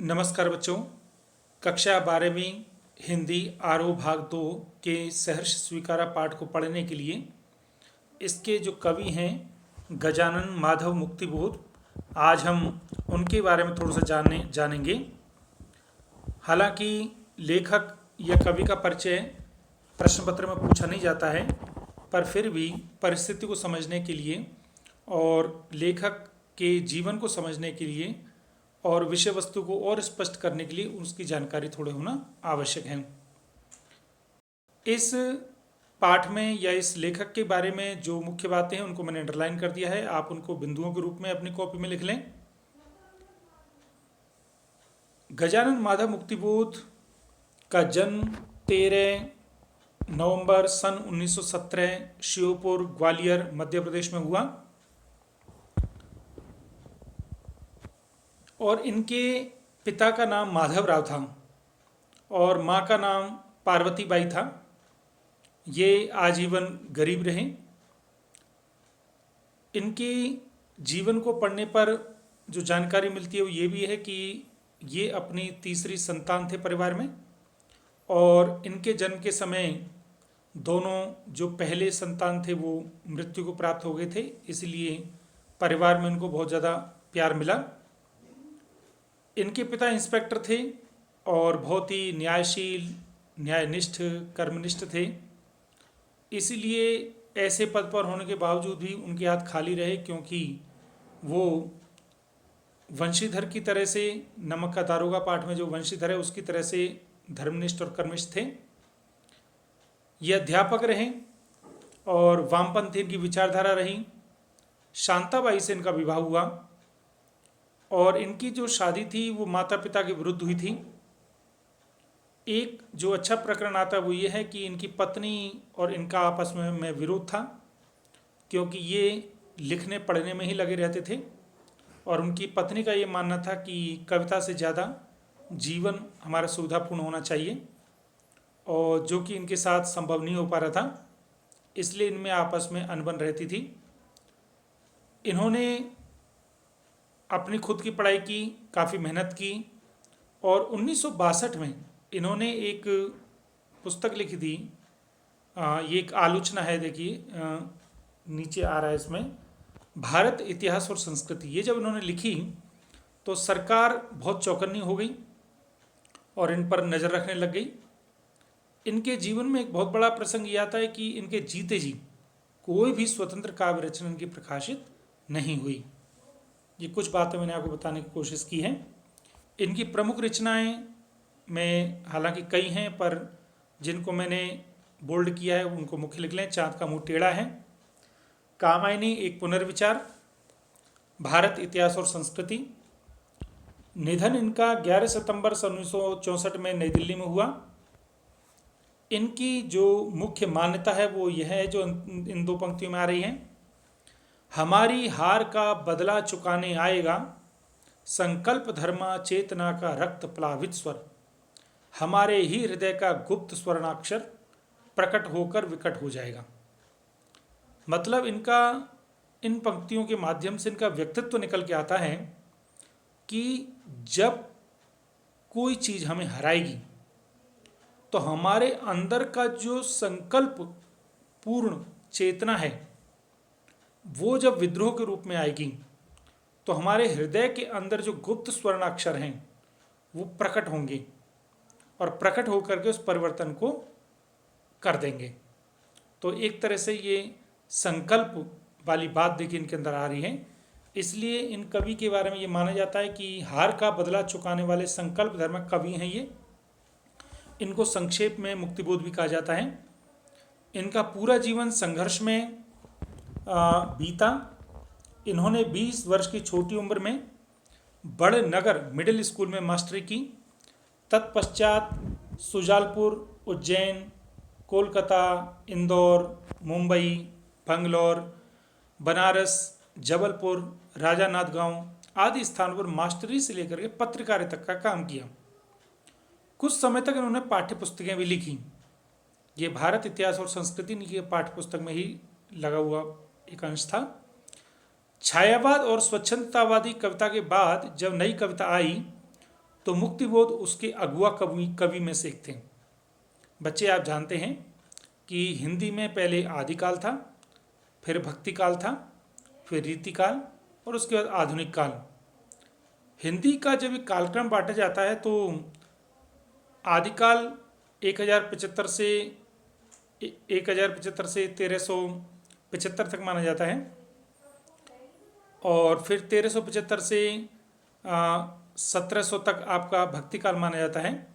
नमस्कार बच्चों। कक्षा 12वीं हिंदी आरोह भाग 2 के सहर्ष स्वीकारा पाठ को पढ़ने के लिए इसके जो कवि हैं गजानन माधव मुक्तिबोध, आज हम उनके बारे में थोड़ा सा जानेंगे। हालांकि लेखक या कवि का परिचय प्रश्न पत्र में पूछा नहीं जाता है, पर फिर भी परिस्थिति को समझने के लिए और लेखक के जीवन को समझने के लिए और विषय वस्तु को और स्पष्ट करने के लिए उसकी जानकारी थोड़े होना आवश्यक है। इस पाठ में या इस लेखक के बारे में जो मुख्य बातें हैं उनको मैंने अंडरलाइन कर दिया है, आप उनको बिंदुओं के रूप में अपनी कॉपी में लिख लें। गजानन माधव मुक्तिबोध का जन्म 13 नवंबर सन 1917 श्योपुर ग्वालियर मध्य प्रदेश में हुआ और इनके पिता का नाम माधवराव था और माँ का नाम पार्वतीबाई था। ये आजीवन गरीब रहे। इनके जीवन को पढ़ने पर जो जानकारी मिलती है वो ये भी है कि ये अपनी तीसरी संतान थे परिवार में और इनके जन्म के समय दोनों जो पहले संतान थे वो मृत्यु को प्राप्त हो गए थे, इसलिए परिवार में इनको बहुत ज़्यादा प्यार मिला। इनके पिता इंस्पेक्टर थे और बहुत ही न्यायशील, न्यायनिष्ठ, कर्मनिष्ठ थे, इसलिए ऐसे पद पर होने के बावजूद भी उनके हाथ खाली रहे, क्योंकि वो वंशीधर की तरह से, नमक का दारोगा पाठ में जो वंशीधर है उसकी तरह से धर्मनिष्ठ और कर्मनिष्ठ थे। ये अध्यापक रहे और वामपंथी इनकी विचारधारा रही। शांताबाई से इनका विवाह हुआ और इनकी जो शादी थी वो माता पिता के विरुद्ध हुई थी। एक जो अच्छा प्रकरण आता है वो ये है कि इनकी पत्नी और इनका आपस में विरोध था, क्योंकि ये लिखने पढ़ने में ही लगे रहते थे और उनकी पत्नी का ये मानना था कि कविता से ज़्यादा जीवन हमारा सुविधापूर्ण होना चाहिए, और जो कि इनके साथ संभव नहीं हो पा रहा था, इसलिए इनमें आपस में अनबन रहती थी। इन्होंने अपनी खुद की पढ़ाई की, काफ़ी मेहनत की और 1962 में इन्होंने एक पुस्तक लिखी थी। ये एक आलोचना है, देखिए नीचे आ रहा है इसमें, भारत इतिहास और संस्कृति। ये जब इन्होंने लिखी तो सरकार बहुत चौकन्नी हो गई और इन पर नज़र रखने लग गई। इनके जीवन में एक बहुत बड़ा प्रसंग ये आता है कि इनके जीते जी कोई भी स्वतंत्र काव्य रचना इनकी प्रकाशित नहीं हुई। ये कुछ बातें मैंने आपको बताने की कोशिश की है। इनकी प्रमुख रचनाएं में हालांकि कई हैं, पर जिनको मैंने बोल्ड किया है उनको मुख्य लिख लें। चाँद का मुंह टेढ़ा है, कामायनी एक पुनर्विचार, भारत इतिहास और संस्कृति। निधन इनका 11 सितंबर सन 1964 में नई दिल्ली में हुआ। इनकी जो मुख्य मान्यता है वो यह है जो इन दो पंक्तियों में आ रही है। हमारी हार का बदला चुकाने आएगा, संकल्प धर्मा चेतना का रक्त प्लावित स्वर, हमारे ही हृदय का गुप्त स्वर्णाक्षर प्रकट होकर विकट हो जाएगा। मतलब इनका इन पंक्तियों के माध्यम से इनका व्यक्तित्व निकल के आता है कि जब कोई चीज़ हमें हराएगी तो हमारे अंदर का जो संकल्प पूर्ण चेतना है वो जब विद्रोह के रूप में आएगी तो हमारे हृदय के अंदर जो गुप्त स्वर्णाक्षर हैं वो प्रकट होंगे और प्रकट होकर के उस परिवर्तन को कर देंगे। तो एक तरह से ये संकल्प वाली बात देखिए इनके अंदर आ रही है। इसलिए इन कवि के बारे में ये माना जाता है कि हार का बदला चुकाने वाले संकल्प धर्म कवि हैं ये। इनको संक्षेप में मुक्तिबोध भी कहा जाता है। इनका पूरा जीवन संघर्ष में बीता। इन्होंने 20 वर्ष की छोटी उम्र में बड़े नगर मिडिल स्कूल में मास्टरी की। तत्पश्चात सुजालपुर, उज्जैन, कोलकाता, इंदौर, मुंबई, बंगलौर, बनारस, जबलपुर, राजानाथगांव आदि स्थानों पर मास्टरी से लेकर के पत्रकारिता तक का काम किया। कुछ समय तक इन्होंने पाठ्य पुस्तकें भी लिखी। ये भारत इतिहास और संस्कृति की पाठ्य पुस्तक में ही लगा हुआ एक अंश था। छायावाद और स्वच्छंदतावादी कविता के बाद जब नई कविता आई तो मुक्तिबोध उसके अगुआ कवि में से एक थे। बच्चे, आप जानते हैं कि हिंदी में पहले आदिकाल था, फिर भक्ति काल था, फिर रीतिकाल और उसके बाद आधुनिक काल। हिंदी का जब एक कालक्रम बांटा जाता है तो आदिकाल 1075 से 1375 तक माना जाता है, और फिर 1375 से 1700 तक आपका भक्ति काल माना जाता है,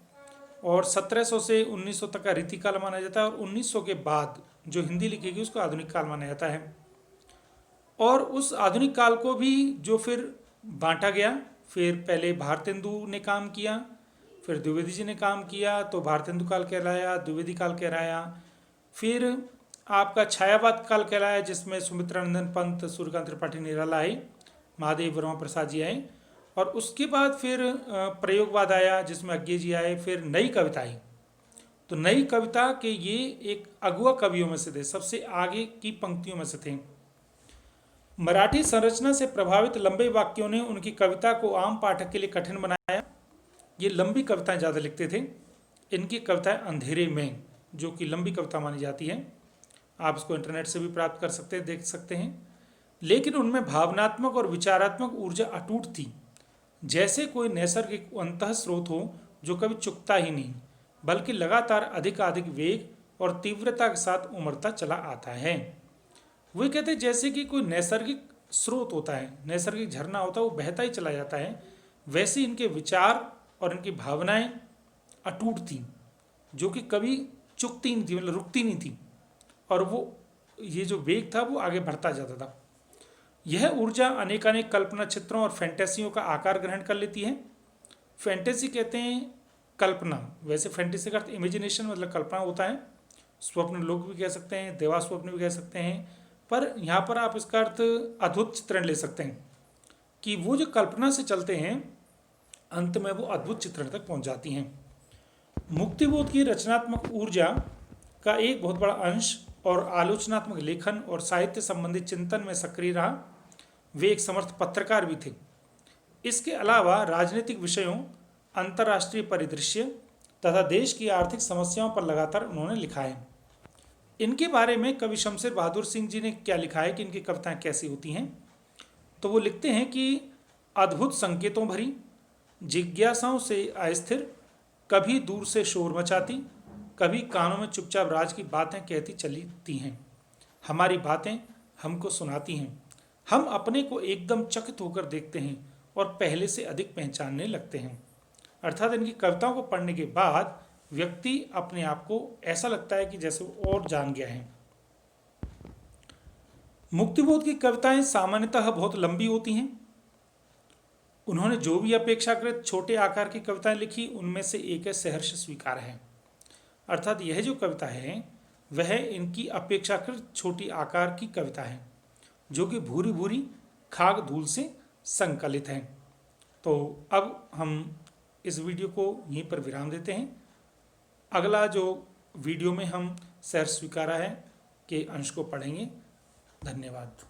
और 1700 से 1900 तक का रीतिकाल माना जाता है, और 1900 के बाद जो हिंदी लिखी गई उसको आधुनिक काल माना जाता है। और उस आधुनिक काल को भी जो फिर बांटा गया, फिर पहले भारतेंदु ने काम किया, फिर द्विवेदी जी ने काम किया, तो भारतेंदु काल कहलाया, द्विवेदी काल कहलाया। फिर आपका छायावाद काल कहलाया, जिसमें सुमित्रानंदन पंत, सूर्यकांत त्रिपाठी निराला आए, महादेव वर्मा प्रसाद जी आए, और उसके बाद फिर प्रयोगवाद आया, जिसमें अज्ञे जी आए। फिर नई कविता आई, तो नई कविता के ये एक अगुआ कवियों में से थे, सबसे आगे की पंक्तियों में से थे। मराठी संरचना से प्रभावित लंबे वाक्यों ने उनकी कविता को आम पाठक के लिए कठिन बनाया। ये लंबी कविताएं ज़्यादा लिखते थे। इनकी कविताएं अंधेरे में, जो कि लंबी कविता मानी जाती है, आप इसको इंटरनेट से भी प्राप्त कर सकते हैं, देख सकते हैं। लेकिन उनमें भावनात्मक और विचारात्मक ऊर्जा अटूट थी, जैसे कोई नैसर्गिक अंतः स्रोत हो जो कभी चुकता ही नहीं, बल्कि लगातार अधिक वेग और तीव्रता के साथ उमड़ता चला आता है। वे कहते हैं जैसे कि कोई नैसर्गिक स्रोत होता है, नैसर्गिक झरना होता है, वो बहता ही चला जाता है, वैसे इनके विचार और इनकी भावनाएं अटूट थी, जो कि कभी चुकती नहीं थी, मतलब रुकती नहीं थी, और वो ये जो वेग था वो आगे बढ़ता जाता था। यह ऊर्जा अनेकानेक कल्पना चित्रों और फैंटेसियों का आकार ग्रहण कर लेती है। फैंटेसी कहते हैं कल्पना, वैसे फैंटेसी का अर्थ इमेजिनेशन मतलब कल्पना होता है, स्वप्न लोक भी कह सकते हैं, देवा स्वप्न भी कह सकते हैं, पर यहाँ पर आप इसका अर्थ अद्भुत चित्रण ले सकते हैं कि वो जो कल्पना से चलते हैं अंत में वो अद्भुत चित्रण तक पहुँच जाती हैं। मुक्तिबोध की रचनात्मक ऊर्जा का एक बहुत बड़ा अंश और आलोचनात्मक लेखन और साहित्य संबंधित चिंतन में सक्रिय रहा। वे एक समर्थ पत्रकार भी थे। इसके अलावा राजनीतिक विषयों, अंतर्राष्ट्रीय परिदृश्य तथा देश की आर्थिक समस्याओं पर लगातार उन्होंने लिखा है। इनके बारे में कवि शमशेर बहादुर सिंह जी ने क्या लिखा है कि इनकी कविताएं कैसी होती हैं, तो वो लिखते हैं कि अद्भुत संकेतों भरी, जिज्ञासाओं से अस्थिर, कभी दूर से शोर मचाती, कभी कानों में चुपचाप राज की बातें कहती चलती हैं। हमारी बातें हमको सुनाती हैं, हम अपने को एकदम चकित होकर देखते हैं और पहले से अधिक पहचानने लगते हैं। अर्थात इनकी कविताओं को पढ़ने के बाद व्यक्ति अपने आप को ऐसा लगता है कि जैसे वो और जान गया है। मुक्तिबोध की कविताएं सामान्यतः बहुत लंबी होती हैं। उन्होंने जो भी अपेक्षाकृत छोटे आकार की कविताएं लिखी, उनमें से एक है सहर्ष स्वीकार है। अर्थात यह जो कविता है वह इनकी अपेक्षाकृत छोटी आकार की कविता है, जो कि भूरी भूरी खाक धूल से संकलित है। तो अब हम इस वीडियो को यहीं पर विराम देते हैं। अगला जो वीडियो में हम सहर्ष स्वीकारा है के अंश को पढ़ेंगे। धन्यवाद।